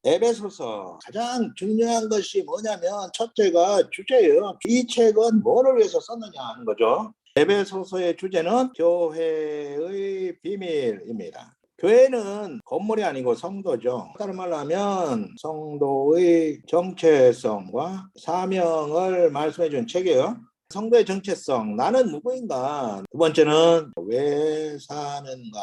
에베소서 가장 중요한 것이 뭐냐면 첫째가 주제예요. 이 책은 뭐를 위해서 썼느냐 하는 거죠. 에베소서의 주제는 교회의 비밀입니다. 교회는 건물이 아니고 성도죠. 다른 말로 하면 성도의 정체성과 사명을 말씀해 준 책이에요. 성도의 정체성, 나는 누구인가? 두 번째는 왜 사는가?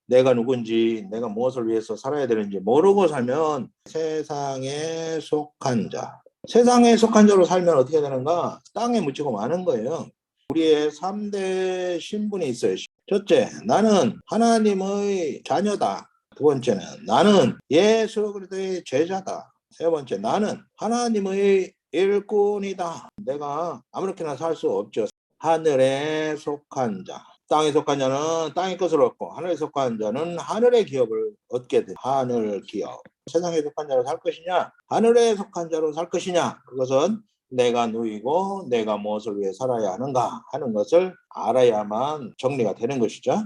내가 누군지, 내가 무엇을 위해서 살아야 되는지 모르고 살면 세상에 속한 자. 세상에 속한 자로 살면 어떻게 되는가? 땅에 묻히고 마는 거예요. 우리의 3대 신분이 있어요. 첫째, 나는 하나님의 자녀다. 두 번째는 나는 예수 그리스도의 제자다. 세 번째, 나는 하나님의 일꾼이다. 내가 아무렇게나 살 수 없죠. 하늘에 속한 자. 땅에 속한 자는 땅의 것을 얻고 하늘에 속한 자는 하늘의 기업을 얻게 돼. 하늘 기업. 세상에 속한 자로 살 것이냐 하늘에 속한 자로 살 것이냐, 그것은 내가 누이고 내가 무엇을 위해 살아야 하는가 하는 것을 알아야만 정리가 되는 것이죠.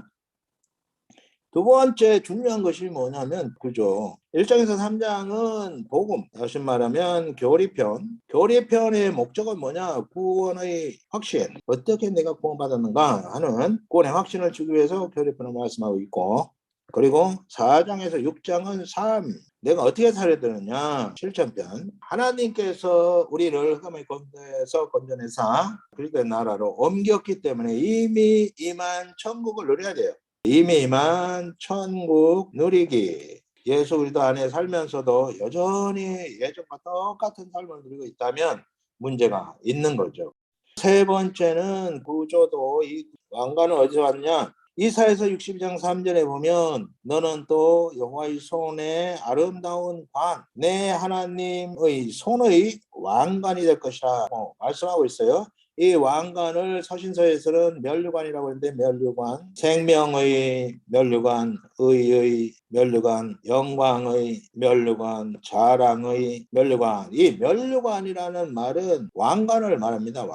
두 번째 중요한 것이 뭐냐면 그죠. 1장에서 3장은 복음, 다시 말하면 교리편. 교리편의 목적은 뭐냐? 구원의 확신. 어떻게 내가 구원받았는가 하는 구원의 확신을 주기 위해서 교리편을 말씀하고 있고, 그리고 4장에서 6장은 삶. 내가 어떻게 살아야 되느냐? 실천편. 하나님께서 우리를 흑암의 권세에서 건져내사 그리스도의 나라로 옮겼기 때문에 이미 임한 천국을 누려야 돼요. 이미 임한 천국 누리기. 예수 그리스도 안에 살면서도 여전히 예전과 똑같은 삶을 누리고 있다면 문제가 있는 거죠. 세 번째는 구조도, 이 왕관은 어디서 왔냐? 이사야서 62장 3절에 보면 너는 또 여호와의 손에 아름다운 관, 내 하나님의 손의 왕관이 될 것이라 말씀하고 있어요. 이 왕관을 서신서에서는 면류관이라고 하는데, 면류관, 생명의 면류관, 의의 면류관, 영광의 면류관, 자랑의 면류관. 이 면류관이라는 말은 왕관을 말합니다.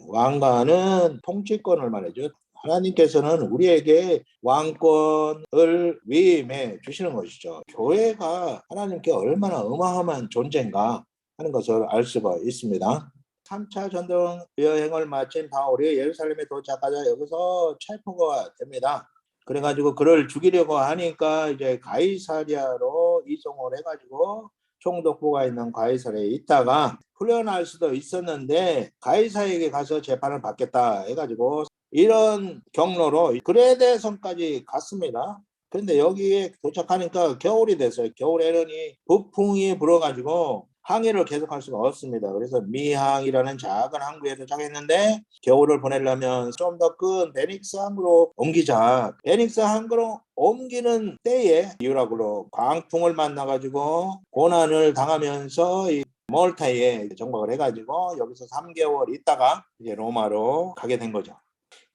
왕관은 통치권을 말하죠. 하나님께서는 우리에게 왕권을 위임해 주시는 것이죠. 교회가 하나님께 얼마나 어마어마한 존재인가 하는 것을 알 수가 있습니다. 3차 전도 여행을 마친 바울이 예루살렘에 도착하자 여기서 체포가 됩니다. 그래가지고 그를 죽이려고 하니까 이제 가이사랴로 이송을 해가지고 총독부가 있는 가이사랴에 있다가 풀려날 수도 있었는데 가이사에게 가서 재판을 받겠다 해가지고 이런 경로로 그레데성까지 갔습니다. 그런데 여기에 도착하니까 겨울이 됐어요. 겨울에는 이 북풍이 불어가지고 항해를 계속할 수가 없습니다. 그래서 미항이라는 작은 항구에 도착했는데 겨울을 보내려면 좀 더 큰 베닉스 항구로 옮기자. 베닉스 항구로 옮기는 때에 유라굴로 광풍을 만나가지고 고난을 당하면서 이 몰타에 정박을 해가지고 여기서 3개월 있다가 이제 로마로 가게 된 거죠.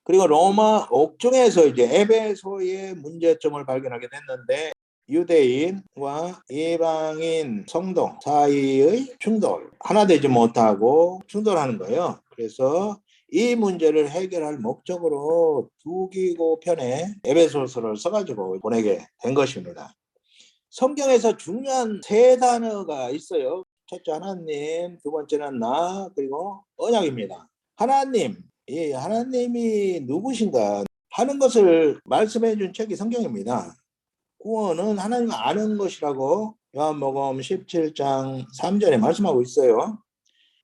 그리고 로마 옥중에서 이제 에베소의 문제점을 발견하게 됐는데, 유대인과 이방인 성도 사이의 충돌, 하나 되지 못하고 충돌하는 거예요. 그래서 이 문제를 해결할 목적으로 두기고 편에 에베소서를 써가지고 보내게 된 것입니다. 성경에서 중요한 세 단어가 있어요. 첫째 하나님, 두 번째는 나, 그리고 언약입니다. 하나님, 이 하나님이 누구신가 하는 것을 말씀해 준 책이 성경입니다. 구원은 하나님 아는 것이라고 요한복음 17장 3절에 말씀하고 있어요.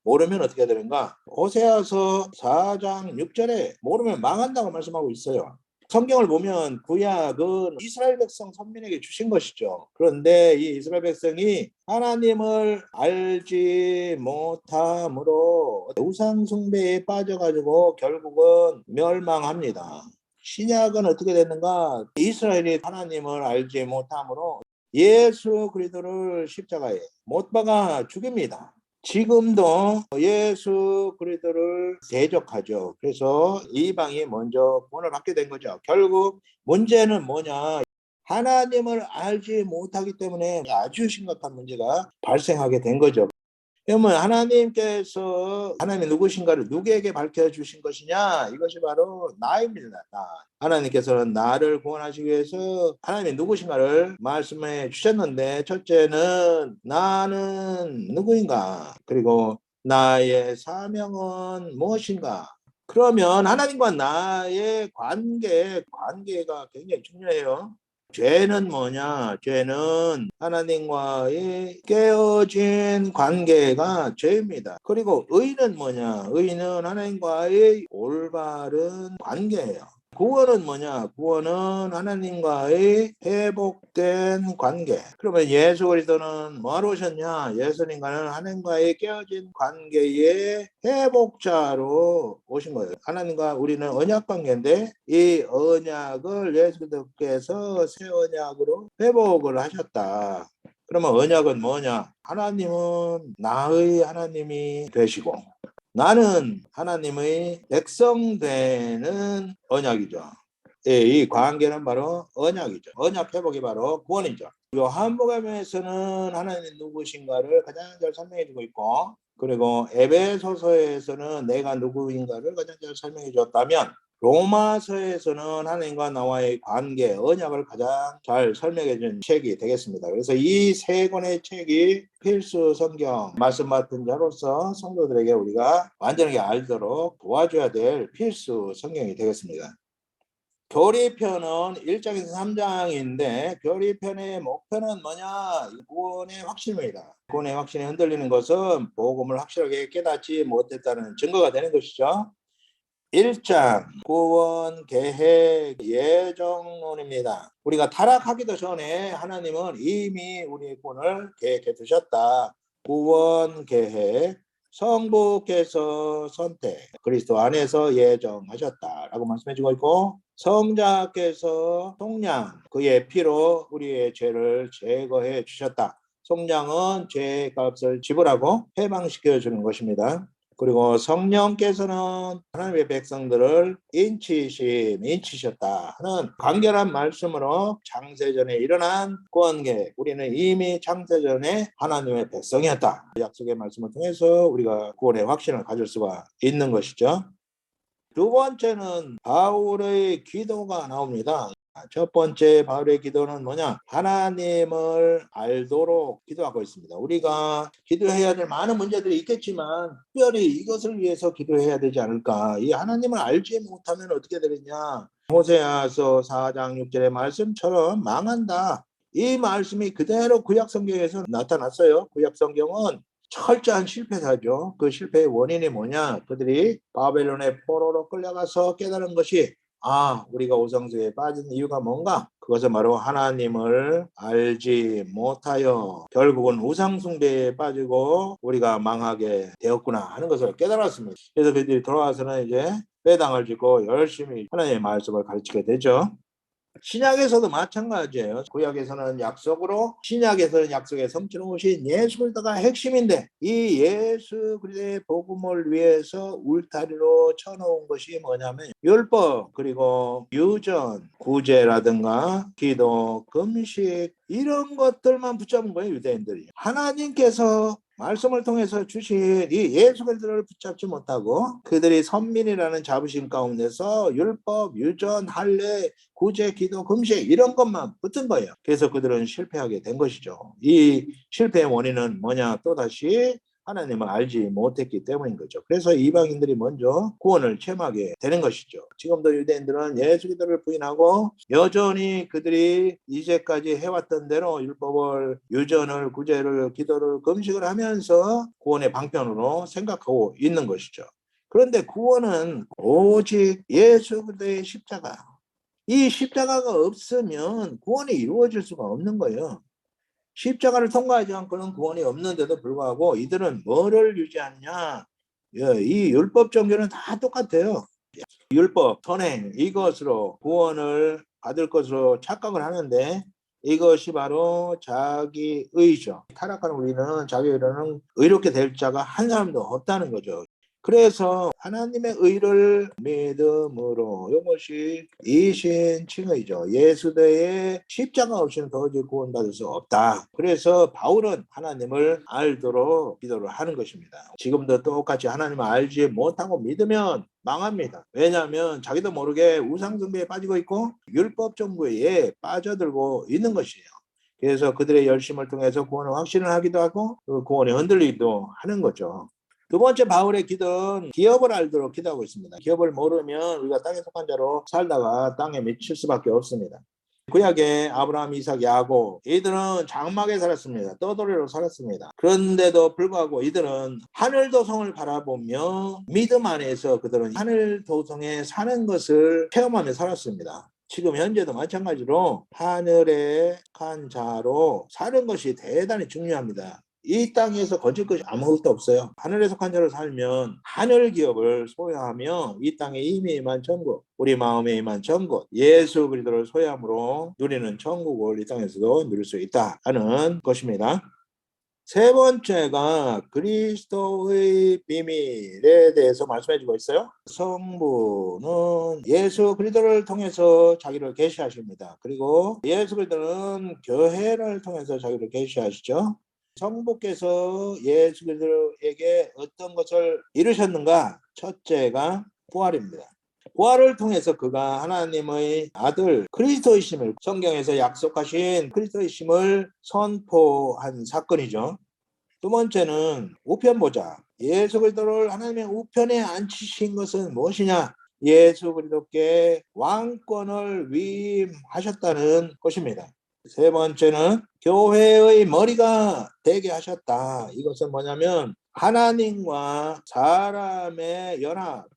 모르면 어떻게 되는가? 호세아서 4장 6절에 모르면 망한다고 말씀하고 있어요. 성경을 보면 구약은 이스라엘 백성 선민에게 주신 것이죠. 그런데 이 이스라엘 백성이 하나님을 알지 못함으로 우상 숭배에 빠져가지고 결국은 멸망합니다. 신약은 어떻게 됐는가? 이스라엘이 하나님을 알지 못함으로 예수 그리스도를 십자가에 못 박아 죽입니다. 지금도 예수 그리스도를 대적하죠. 그래서 이방이 먼저 구원을 받게 된 거죠. 결국 문제는 뭐냐? 하나님을 알지 못하기 때문에 아주 심각한 문제가 발생하게 된 거죠. 그러면 하나님께서 하나님이 누구신가를 누구에게 밝혀주신 것이냐? 이것이 바로 나입니다. 나. 하나님께서는 나를 구원하시기 위해서 하나님이 누구신가를 말씀해 주셨는데, 첫째는 나는 누구인가? 그리고 나의 사명은 무엇인가? 그러면 하나님과 나의 관계가 굉장히 중요해요. 죄는 뭐냐? 죄는 하나님과의 깨어진 관계가 죄입니다. 그리고 의는 뭐냐? 의는 하나님과의 올바른 관계예요. 구원은 뭐냐? 구원은 하나님과의 회복된 관계. 그러면 예수 그리스도는 뭐하러 오셨냐? 예수님과는 하나님과의 깨어진 관계의 회복자로 오신 거예요. 하나님과 우리는 언약 관계인데 이 언약을 예수 그리스도께서 새 언약으로 회복을 하셨다. 그러면 언약은 뭐냐? 하나님은 나의 하나님이 되시고 나는 하나님의 백성 되는 언약이죠. 예, 이 관계는 바로 언약이죠. 언약 회복이 바로 구원이죠. 요한복음에서는 하나님 누구신가를 가장 잘 설명해 주고 있고, 그리고 에베소서에서는 내가 누구인가를 가장 잘 설명해 줬다면, 로마서에서는 하나님과 나와의 관계, 언약을 가장 잘 설명해 준 책이 되겠습니다. 그래서 이 세 권의 책이 필수 성경 말씀 맡은 자로서 성도들에게 우리가 완전하게 알도록 도와줘야 될 필수 성경이 되겠습니다. 교리편은 1장에서 3장인데 교리편의 목표는 뭐냐? 구원의 확신입니다. 구원의 확신이 흔들리는 것은 복음을 확실하게 깨닫지 못했다는 증거가 되는 것이죠. 1장 구원 계획 예정론입니다. 우리가 타락하기도 전에 하나님은 이미 우리의 구원을 계획해 두셨다. 구원 계획 성부께서 선택 그리스도 안에서 예정하셨다라고 말씀해 주고 있고, 성자께서 속량 그의 피로 우리의 죄를 제거해 주셨다. 속량은 죄의 값을 지불하고 해방시켜 주는 것입니다. 그리고 성령께서는 하나님의 백성들을 인치셨다 하는 간결한 말씀으로 창세전에 일어난 구원계, 우리는 이미 창세전에 하나님의 백성이었다. 약속의 말씀을 통해서 우리가 구원의 확신을 가질 수가 있는 것이죠. 두 번째는 바울의 기도가 나옵니다. 첫 번째 바울의 기도는 뭐냐? 하나님을 알도록 기도하고 있습니다. 우리가 기도해야 될 많은 문제들이 있겠지만 특별히 이것을 위해서 기도해야 되지 않을까? 이 하나님을 알지 못하면 어떻게 되느냐? 호세아서 4장 6절의 말씀처럼 망한다. 이 말씀이 그대로 구약 성경에서 나타났어요. 구약 성경은 철저한 실패사죠. 그 실패의 원인이 뭐냐? 그들이 바벨론의 포로로 끌려가서 깨달은 것이 우리가 오성소에 빠진 이유가 뭔가? 그것은 바로 하나님을 알지 못하여 결국은 우상숭배에 빠지고 우리가 망하게 되었구나 하는 것을 깨달았습니다. 그래서 그들이 돌아와서는 이제 회당을 짓고 열심히 하나님의 말씀을 가르치게 되죠. 신약에서도 마찬가지예요. 구약에서는 약속으로, 신약에서는 약속의 성취로 오신 예수 그리스도가 핵심인데 이 예수 그리스도의 복음을 위해서 울타리로 쳐놓은 것이 뭐냐면 율법, 그리고 유전, 구제라든가 기도, 금식 이런 것들만 붙잡은 거예요. 유대인들이. 하나님께서 말씀을 통해서 주신 이 예수 그리스도를 붙잡지 못하고 그들이 선민이라는 자부심 가운데서 율법, 유전, 할례, 구제, 기도, 금식 이런 것만 붙은 거예요. 그래서 그들은 실패하게 된 것이죠. 이 실패의 원인은 뭐냐? 또다시 하나님을 알지 못했기 때문인 거죠. 그래서 이방인들이 먼저 구원을 체험하게 되는 것이죠. 지금도 유대인들은 예수 그리스도를 부인하고 여전히 그들이 이제까지 해왔던 대로 율법을, 유전을, 구제를, 기도를, 금식을 하면서 구원의 방편으로 생각하고 있는 것이죠. 그런데 구원은 오직 예수 그리스도의 십자가, 이 십자가가 없으면 구원이 이루어질 수가 없는 거예요. 십자가를 통과하지 않고는 구원이 없는데도 불구하고 이들은 뭐를 유지하느냐? 이 율법 종교는 다 똑같아요. 율법, 선행 이것으로 구원을 받을 것으로 착각을 하는데 이것이 바로 자기 의죠. 타락한 우리는 자기 의로는 의롭게 될 자가 한 사람도 없다는 거죠. 그래서 하나님의 의를 믿음으로, 이것이 이신칭의죠. 예수대의 십자가 없이는 도저히 구원받을 수 없다. 그래서 바울은 하나님을 알도록 기도를 하는 것입니다. 지금도 똑같이 하나님을 알지 못하고 믿으면 망합니다. 왜냐하면 자기도 모르게 우상숭배에 빠지고 있고 율법 정부에 빠져들고 있는 것이에요. 그래서 그들의 열심을 통해서 구원을 확신을 하기도 하고 그 구원이 흔들리기도 하는 거죠. 두 번째 바울의 기도는 기업을 알도록 기도하고 있습니다. 기업을 모르면 우리가 땅에 속한 자로 살다가 땅에 미칠 수밖에 없습니다. 구약의 아브라함, 이삭, 야곱, 이들은 장막에 살았습니다. 떠돌이로 살았습니다. 그런데도 불구하고 이들은 하늘 도성을 바라보며 믿음 안에서 그들은 하늘 도성에 사는 것을 체험하며 살았습니다. 지금 현재도 마찬가지로 하늘에 간 자로 사는 것이 대단히 중요합니다. 이 땅에서 거칠 것이 아무것도 없어요. 하늘에 속한 자로 살면 하늘 기업을 소유하며 이 땅에 이미 임한 천국, 우리 마음에 임한 천국, 예수 그리스도를 소유함으로 누리는 천국을 이 땅에서도 누릴 수 있다 하는 것입니다. 세 번째가 그리스도의 비밀에 대해서 말씀해주고 있어요. 성부는 예수 그리스도를 통해서 자기를 계시하십니다. 그리고 예수 그리스도는 교회를 통해서 자기를 계시하시죠. 성부께서 예수 그리스도에게 어떤 것을 이루셨는가? 첫째가 부활입니다. 부활을 통해서 그가 하나님의 아들 그리스도이심을, 성경에서 약속하신 그리스도이심을 선포한 사건이죠. 두 번째는 우편보좌. 예수 그리스도를 하나님의 우편에 앉히신 것은 무엇이냐? 예수 그리스도께 왕권을 위임하셨다는 것입니다. 세 번째는 교회의 머리가 되게 하셨다. 이것은 뭐냐면 하나님과 사람의 연합,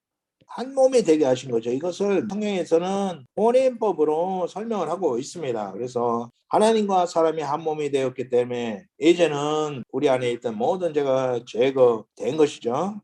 한 몸이 되게 하신 거죠. 이것을 성경에서는 혼인법으로 설명을 하고 있습니다. 그래서 하나님과 사람이 한 몸이 되었기 때문에 이제는 우리 안에 있던 모든 죄가 제거된 것이죠.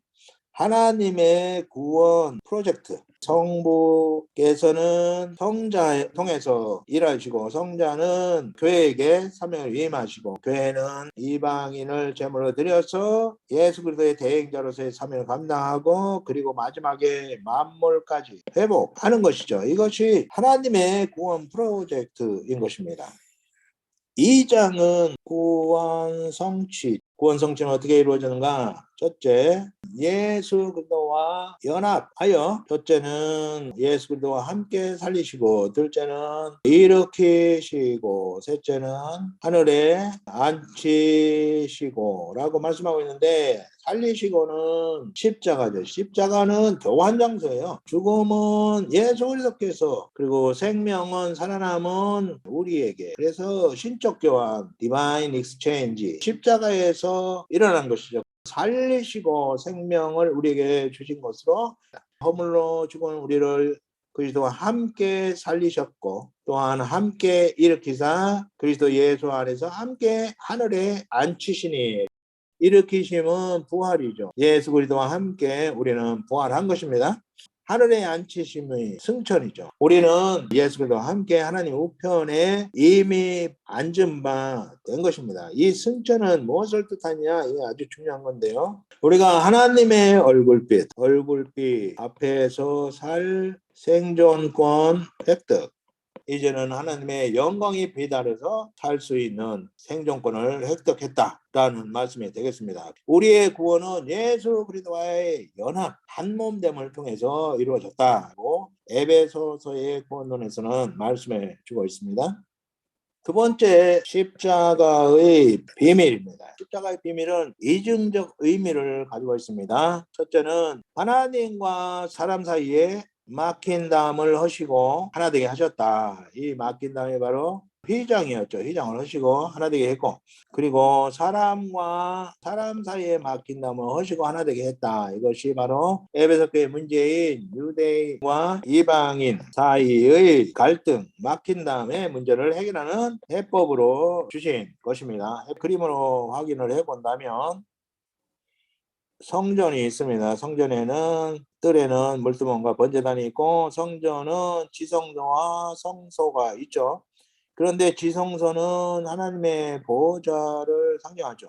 하나님의 구원 프로젝트, 성부께서는 성자에 통해서 일하시고 성자는 교회에게 사명을 위임하시고 교회는 이방인을 제물로 드려서 예수 그리스도의 대행자로서의 사명을 감당하고 그리고 마지막에 만물까지 회복하는 것이죠. 이것이 하나님의 구원 프로젝트인 것입니다. 2장은 구원 성취. 구원 성취는 어떻게 이루어지는가? 첫째, 예수 그리스도와 연합하여, 첫째는 예수 그리스도와 함께 살리시고, 둘째는 일으키시고, 셋째는 하늘에 앉히시고 라고 말씀하고 있는데, 살리시고는 십자가죠. 십자가는 교환 장소예요. 죽음은 예수 그리스도께서, 그리고 생명은, 살아남은 우리에게. 그래서 신적 교환, 디바인 익스체인지, 십자가에서 일어난 것이죠. 살리시고 생명을 우리에게 주신 것으로 허물로 죽은 우리를 그리스도와 함께 살리셨고 또한 함께 일으키사 그리스도 예수 안에서 함께 하늘에 앉히시니, 일으키심은 부활이죠. 예수 그리스도와 함께 우리는 부활한 것입니다. 하늘에 앉히심의 승천이죠. 우리는 예수 그리스도와 함께 하나님 우편에 이미 앉은 바 된 것입니다. 이 승천은 무엇을 뜻하냐? 이게 아주 중요한 건데요. 우리가 하나님의 얼굴빛 앞에서 살 생존권 획득, 이제는 하나님의 영광이 배달해서 살 수 있는 생존권을 획득했다라는 말씀이 되겠습니다. 우리의 구원은 예수 그리스도와의 연합, 한몸됨을 통해서 이루어졌다고 에베소서의 구원론에서는 말씀해 주고 있습니다. 두 번째, 십자가의 비밀입니다. 십자가의 비밀은 이중적 의미를 가지고 있습니다. 첫째는 하나님과 사람 사이에 막힌 담을 허시고 하나 되게 하셨다. 이 막힌 담이 바로 휘장이었죠. 휘장을 허시고 하나 되게 했고, 그리고 사람과 사람 사이에 막힌 담을 허시고 하나 되게 했다. 이것이 바로 에베소 교회 문제인 유대인과 이방인 사이의 갈등, 막힌 담의 문제를 해결하는 해법으로 주신 것입니다. 그림으로 확인을 해본다면 성전이 있습니다. 성전에는 뜰에는 물두멍과 번제단이 있고 성전은 지성소와 성소가 있죠. 그런데 지성소는 하나님의 보좌를 상징하죠.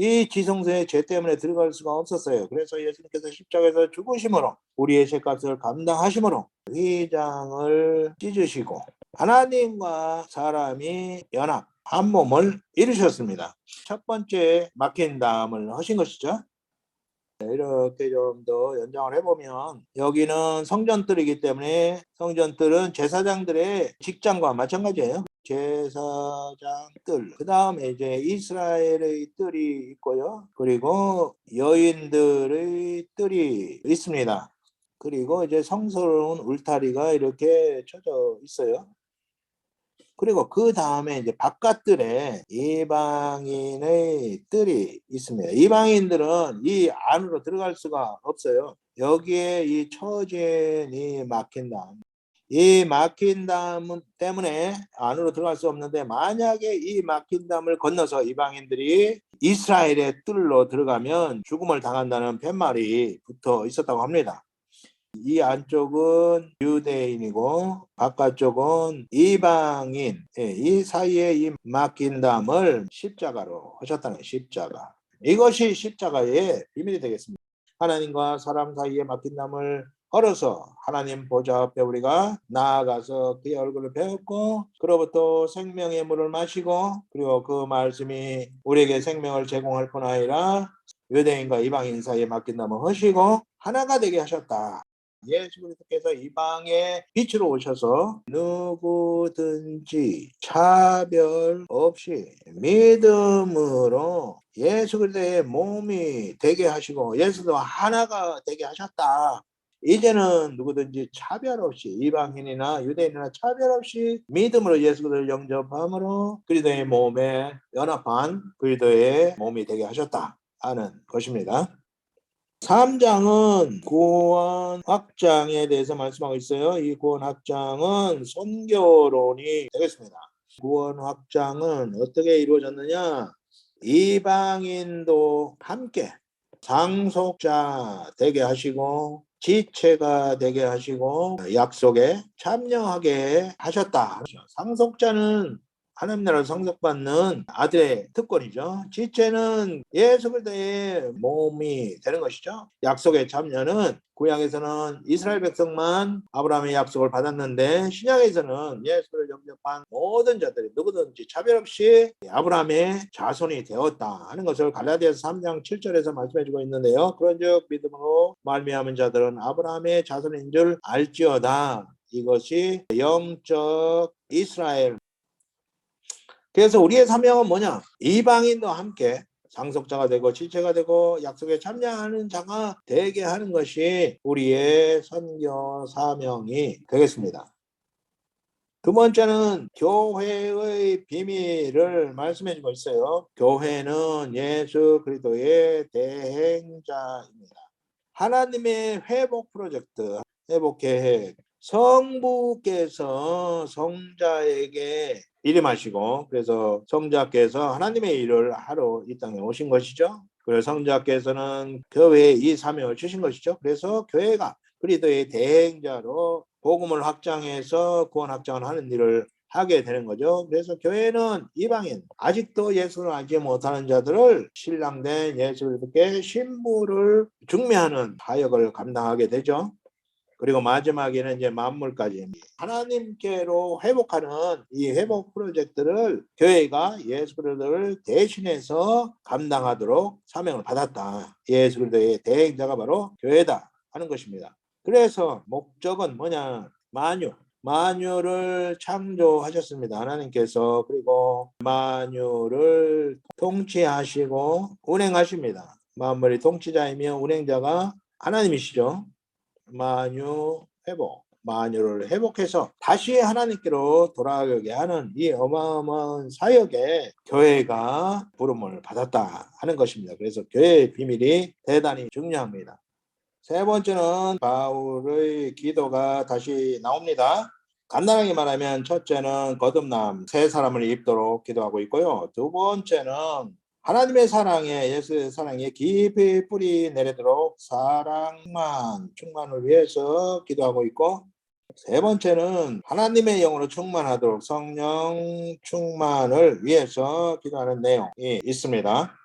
이 지성소에 죄 때문에 들어갈 수가 없었어요. 그래서 예수님께서 십자가에서 죽으심으로 우리의 죄값을 감당하심으로 휘장을 찢으시고 하나님과 사람이 연합 한 몸을 이루셨습니다. 첫 번째 막힌 담을 하신 것이죠. 이렇게 좀 더 연장을 해보면 여기는 성전뜰이기 때문에 성전뜰은 제사장들의 직장과 마찬가지예요. 제사장 뜰, 그 다음에 이제 이스라엘의 뜰이 있고요. 그리고 여인들의 뜰이 있습니다. 그리고 이제 성스러운 울타리가 이렇게 쳐져 있어요. 그리고 그 다음에 이제 바깥뜰에 이방인의 뜰이 있습니다. 이방인들은 이 안으로 들어갈 수가 없어요. 여기에 이 처진 이 막힌 담, 이 막힌 담 때문에 안으로 들어갈 수 없는데 만약에 이 막힌 담을 건너서 이방인들이 이스라엘의 뜰로 들어가면 죽음을 당한다는 팻말이 붙어 있었다고 합니다. 이 안쪽은 유대인이고 바깥쪽은 이방인, 이 사이에 이 막힌 담을 십자가로 하셨다는 거예요. 십자가. 이것이 십자가의 비밀이 되겠습니다. 하나님과 사람 사이에 막힌 담을 걸어서 하나님 보좌 앞에 우리가 나아가서 그의 얼굴을 배웠고 그로부터 생명의 물을 마시고 그리고 그 말씀이 우리에게 생명을 제공할 뿐 아니라 유대인과 이방인 사이에 막힌 담을 하시고 하나가 되게 하셨다. 예수 그리스도께서 이 방에 빛으로 오셔서 누구든지 차별 없이 믿음으로 예수 그리스도의 몸이 되게 하시고 예수도 하나가 되게 하셨다. 이제는 누구든지 차별 없이 이방인이나 유대인이나 차별 없이 믿음으로 예수 그리스도를 영접함으로 그리스도의 몸에 연합한 그리스도의 몸이 되게 하셨다 하는 것입니다. 3장은 구원 확장에 대해서 말씀하고 있어요. 이 구원 확장은 선교론이 되겠습니다. 구원 확장은 어떻게 이루어졌느냐? 이방인도 함께 상속자 되게 하시고 지체가 되게 하시고 약속에 참여하게 하셨다. 상속자는 하나님 나라를 상속받는 아들의 특권이죠. 지체는 예수 그리스도의 몸이 되는 것이죠. 약속의 참여는 구약에서는 이스라엘 백성만 아브라함의 약속을 받았는데 신약에서는 예수를 영접한 모든 자들이 누구든지 차별 없이 아브라함의 자손이 되었다 하는 것을 갈라디아서 3장 7절에서 말씀해 주고 있는데요. 그런즉 믿음으로 말미암은 자들은 아브라함의 자손인 줄 알지어다. 이것이 영적 이스라엘. 그래서 우리의 사명은 뭐냐? 이방인도 함께 상속자가 되고 지체가 되고 약속에 참여하는 자가 되게 하는 것이 우리의 선교 사명이 되겠습니다. 두 번째는 교회의 비밀을 말씀해 주고 있어요. 교회는 예수 그리스도의 대행자입니다. 하나님의 회복 프로젝트, 회복 계획, 성부께서 성자에게 일임하시고 그래서 성자께서 하나님의 일을 하러 이 땅에 오신 것이죠. 그래서 성자께서는 교회에 이 사명을 주신 것이죠. 그래서 교회가 그리스도의 대행자로 복음을 확장해서 구원 확장을 하는 일을 하게 되는 거죠. 그래서 교회는 이방인, 아직도 예수를 알지 못하는 자들을 신랑된 예수 그리스도께 신부를 중매하는 사역을 감당하게 되죠. 그리고 마지막에는 이제 만물까지 하나님께로 회복하는 이 회복 프로젝트를 교회가 예수 그리스도를 대신해서 감당하도록 사명을 받았다. 예수 그리스도의 대행자가 바로 교회다 하는 것입니다. 그래서 목적은 뭐냐? 만유를 창조하셨습니다. 하나님께서. 그리고 만유를 통치하시고 운행하십니다. 만물의 통치자이며 운행자가 하나님이시죠. 만유 회복, 만유를 회복해서 다시 하나님께로 돌아가게 하는 이 어마어마한 사역에 교회가 부름을 받았다 하는 것입니다. 그래서 교회의 비밀이 대단히 중요합니다. 세 번째는 바울의 기도가 다시 나옵니다. 간단하게 말하면 첫째는 거듭남, 새 사람을 입도록 기도하고 있고요. 두 번째는 하나님의 사랑에, 예수의 사랑에 깊이 뿌리 내리도록 충만을 위해서 기도하고 있고, 세 번째는 하나님의 영으로 충만하도록 성령 충만을 위해서 기도하는 내용이 있습니다.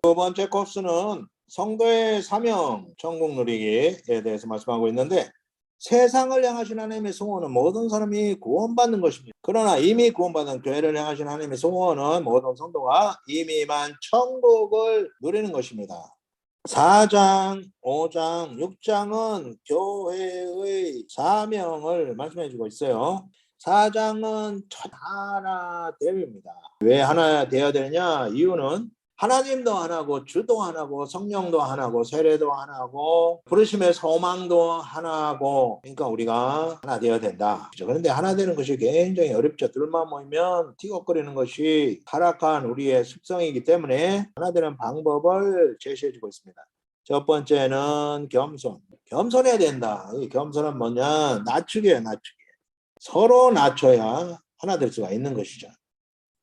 두 번째 코스는 성도의 사명, 천국 누리기에 대해서 말씀하고 있는데, 세상을 향하신 하나님의 소원은 모든 사람이 구원받는 것입니다. 그러나 이미 구원받은 교회를 향하신 하나님의 소원은 모든 성도가 이미만 천국을 누리는 것입니다. 4장, 5장, 6장은 교회의 사명을 말씀해 주고 있어요. 4장은 하나 되어입니다. 왜 하나 되어야 되느냐? 이유는 하나님도 하나고 주도 하나고 성령도 하나고 세례도 하나고 부르심의 소망도 하나고, 그러니까 우리가 하나 되어야 된다. 그런데 하나 되는 것이 굉장히 어렵죠. 둘만 모이면 티격거리는 것이 타락한 우리의 습성이기 때문에 하나 되는 방법을 제시해 주고 있습니다. 첫 번째는 겸손. 겸손해야 된다. 이 겸손은 뭐냐? 낮추기예요. 낮추기. 서로 낮춰야 하나 될 수가 있는 것이죠.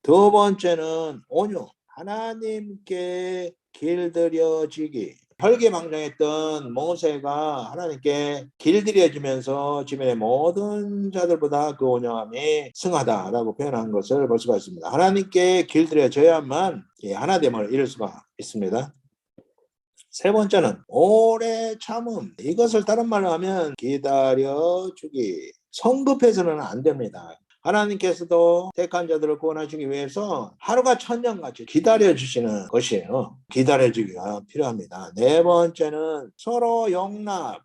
두 번째는 온유. 하나님께 길들여지기. 혈기망정했던 모세가 하나님께 길들여지면서 주변의 모든 자들보다 그 온유함이 승하다라고 표현한 것을 볼 수가 있습니다. 하나님께 길들여져야만 하나됨을 이룰 수가 있습니다. 세 번째는 오래 참음. 이것을 다른 말로 하면 기다려주기. 성급해서는 안 됩니다. 하나님께서도 택한 자들을 구원하시기 위해서 하루가 천년같이 기다려주시는 것이에요. 기다려주기가 필요합니다. 네 번째는 서로 용납.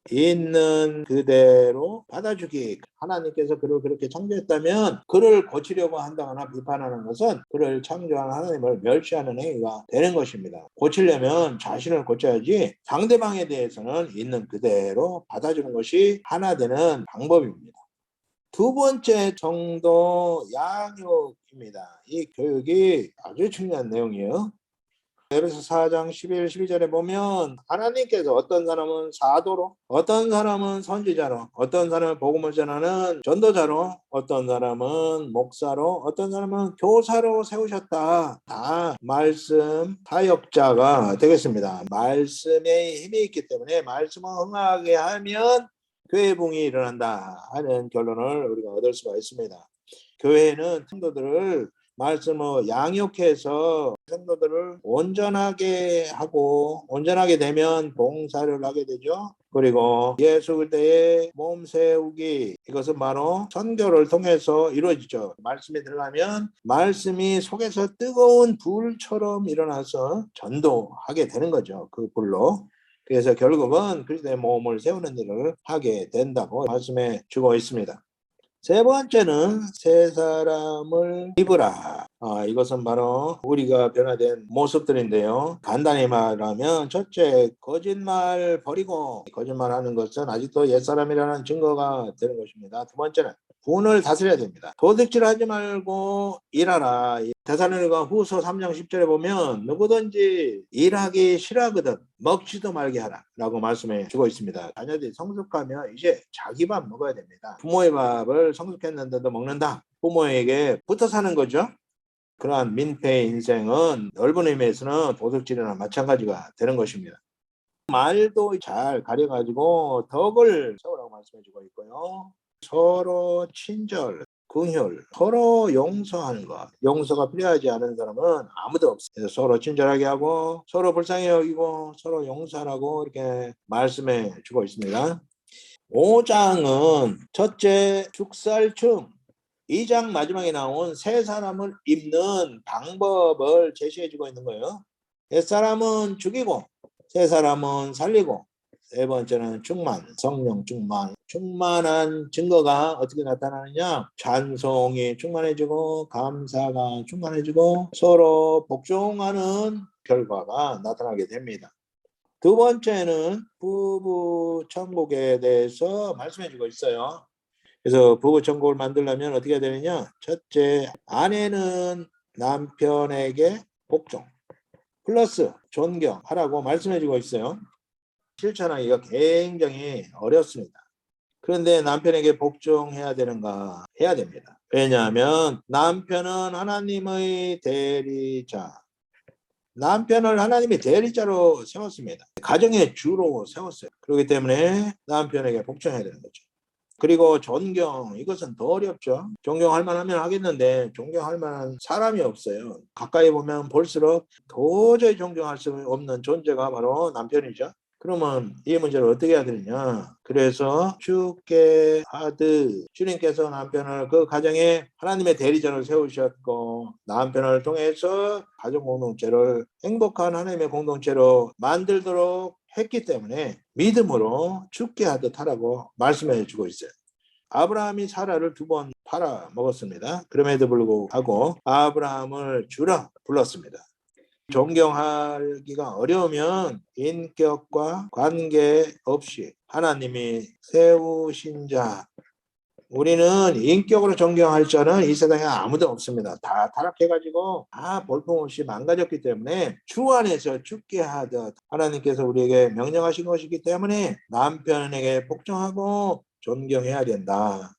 있는 그대로 받아주기. 하나님께서 그를 그렇게 창조했다면 그를 고치려고 한다거나 비판하는 것은 그를 창조한 하나님을 멸시하는 행위가 되는 것입니다. 고치려면 자신을 고쳐야지 상대방에 대해서는 있는 그대로 받아주는 것이 하나 되는 방법입니다. 두 번째 정도 양육입니다. 이 교육이 아주 중요한 내용이에요. 에베소 4장 11, 12절에 보면 하나님께서 어떤 사람은 사도로, 어떤 사람은 선지자로, 어떤 사람은 복음을 전하는 전도자로, 어떤 사람은 목사로, 어떤 사람은 교사로 세우셨다. 다 말씀 사역자가 되겠습니다. 말씀에 힘이 있기 때문에 말씀을 흥하게 하면 교회 부흥이 일어난다 하는 결론을 우리가 얻을 수가 있습니다. 교회는 성도들을 말씀을 양육해서 성도들을 온전하게 하고, 온전하게 되면 봉사를 하게 되죠. 그리고 예수 그리스도의 몸 세우기, 이것은 바로 선교를 통해서 이루어지죠. 말씀에 들어가면 말씀이 속에서 뜨거운 불처럼 일어나서 전도하게 되는 거죠. 그 불로. 그래서 결국은 그리스도의 몸을 세우는 일을 하게 된다고 말씀해 주고 있습니다. 세 번째는 새 사람을 입으라. 이것은 바로 우리가 변화된 모습들인데요. 간단히 말하면 첫째, 거짓말 버리고, 거짓말하는 것은 아직도 옛사람이라는 증거가 되는 것입니다. 두 번째는 분을 다스려야 됩니다. 도둑질하지 말고 일하라. 데살로니가 후서 3장 10절에 보면 누구든지 일하기 싫어하거든 먹지도 말게 하라 라고 말씀해 주고 있습니다. 자녀들이 성숙하면 이제 자기 밥 먹어야 됩니다. 부모의 밥을 성숙했는데도 먹는다. 부모에게 붙어 사는 거죠. 그러한 민폐의 인생은 넓은 의미에서는 도둑질이나 마찬가지가 되는 것입니다. 말도 잘 가려가지고 덕을 세우라고 말씀해 주고 있고요. 서로 친절, 긍휼, 서로 용서하는 것. 용서가 필요하지 않은 사람은 아무도 없어요. 그래서 서로 친절하게 하고 서로 불쌍히 여기고 서로 용서하라고 이렇게 말씀해 주고 있습니다. 5장은 첫째 축살충, 2장 마지막에 나온 새 사람을 입는 방법을 제시해 주고 있는 거예요. 옛사람은 죽이고 새 사람은 살리고, 세 번째는 충만, 성령 충만. 충만한 증거가 어떻게 나타나느냐? 찬송이 충만해지고 감사가 충만해지고 서로 복종하는 결과가 나타나게 됩니다. 두 번째는 부부 천국에 대해서 말씀해 주고 있어요. 그래서 부부 천국을 만들려면 어떻게 해야 되느냐? 첫째, 아내는 남편에게 복종 플러스 존경하라고 말씀해 주고 있어요. 실천하기가 굉장히 어렵습니다. 그런데 남편에게 복종해야 되는가? 해야 됩니다. 왜냐하면 남편은 하나님의 대리자, 남편을 하나님의 대리자로 세웠습니다. 가정의 주로 세웠어요. 그렇기 때문에 남편에게 복종해야 되는 거죠. 그리고 존경, 이것은 더 어렵죠. 존경할 만하면 하겠는데 존경할 만한 사람이 없어요. 가까이 보면 볼수록 도저히 존경할 수 없는 존재가 바로 남편이죠. 그러면 이 문제를 어떻게 해야 되느냐? 그래서 주께 하듯 주님께서 남편을 그 가정에 하나님의 대리자를 세우셨고 남편을 통해서 가족 공동체를 행복한 하나님의 공동체로 만들도록 했기 때문에 믿음으로 주께 하듯 하라고 말씀해 주고 있어요. 아브라함이 사라를 2번 팔아 먹었습니다. 그럼에도 불구하고 아브라함을 주라 불렀습니다. 존경하기가 어려우면 인격과 관계없이 하나님이 세우신 자, 우리는 인격으로 존경할 자는 이 세상에 아무도 없습니다. 다 타락해가지고 다 볼품없이 망가졌기 때문에 주 안에서 죽게 하듯 하나님께서 우리에게 명령하신 것이기 때문에 남편에게 복종하고 존경해야 된다.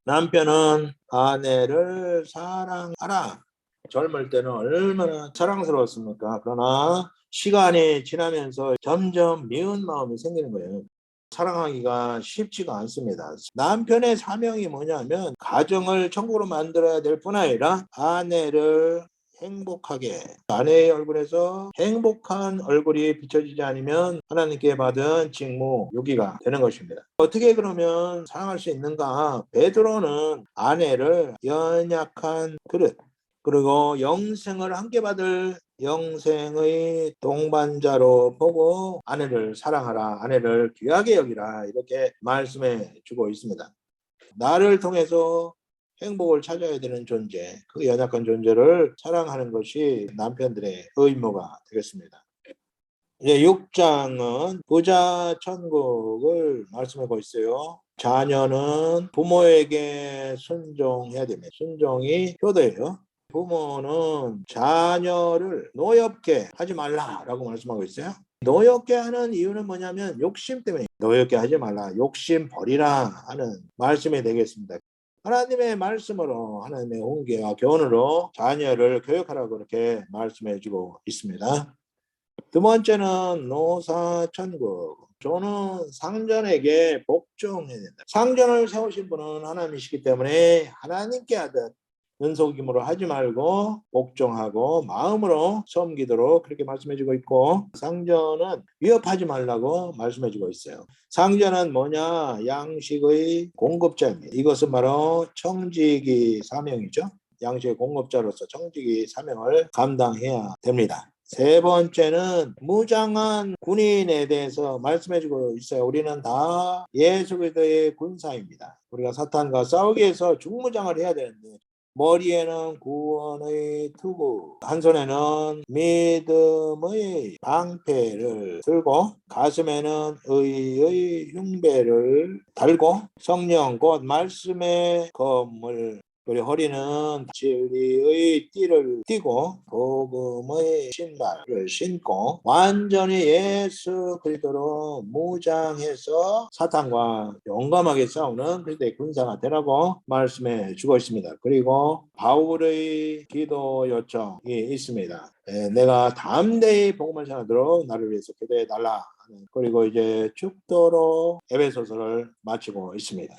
남편은 아내를 사랑하라. 젊을 때는 얼마나 사랑스러웠습니까? 그러나 시간이 지나면서 점점 미운 마음이 생기는 거예요. 사랑하기가 쉽지가 않습니다. 남편의 사명이 뭐냐면 가정을 천국으로 만들어야 될 뿐 아니라 아내를 행복하게, 아내의 얼굴에서 행복한 얼굴이 비춰지지 않으면 하나님께 받은 직무 유기가 되는 것입니다. 어떻게 그러면 사랑할 수 있는가? 베드로는 아내를 연약한 그릇, 그리고 영생을 함께 받을 영생의 동반자로 보고 아내를 사랑하라, 아내를 귀하게 여기라, 이렇게 말씀해 주고 있습니다. 나를 통해서 행복을 찾아야 되는 존재, 그 연약한 존재를 사랑하는 것이 남편들의 의무가 되겠습니다. 이제 6장은 부자 천국을 말씀하고 있어요. 자녀는 부모에게 순종해야 됩니다. 순종이 효도예요. 부모는 자녀를 노엽게 하지 말라라고 말씀하고 있어요. 노엽게 하는 이유는 뭐냐면 욕심 때문에 노엽게 하지 말라, 욕심 버리라 하는 말씀이 되겠습니다. 하나님의 말씀으로, 하나님의 훈계와 교훈으로 자녀를 교육하라고 그렇게 말씀해 주고 있습니다. 2번째는 노사천국. 저는 상전에게 복종해야 된다. 상전을 세우신 분은 하나님이시기 때문에 하나님께 하듯 은속임으로 하지 말고 복종하고 마음으로 섬기도록 그렇게 말씀해주고 있고, 상전은 위협하지 말라고 말씀해주고 있어요. 상전은 뭐냐? 양식의 공급자입니다. 이것은 바로 청지기 사명이죠. 양식의 공급자로서 청지기 사명을 감당해야 됩니다. 3번째는 무장한 군인에 대해서 말씀해주고 있어요. 우리는 다 예수 그리스도의 군사입니다. 우리가 사탄과 싸우기 위해서 중무장을 해야 되는데, 머리에는 구원의 투구, 한 손에는 믿음의 방패를 들고 가슴에는 의의 흉배를 달고 성령 곧 말씀의 검을, 우리 허리는 진리의 띠를 띠고 복음의 신발을 신고 완전히 예수 그리스도로 무장해서 사탄과 용감하게 싸우는 그리스도의 군사가 되라고 말씀해 주고 있습니다. 그리고 바울의 기도 요청이 있습니다. 내가 담대히 복음을 전하도록 나를 위해서 기도해 달라. 그리고 이제 축도로 에베소서를 마치고 있습니다.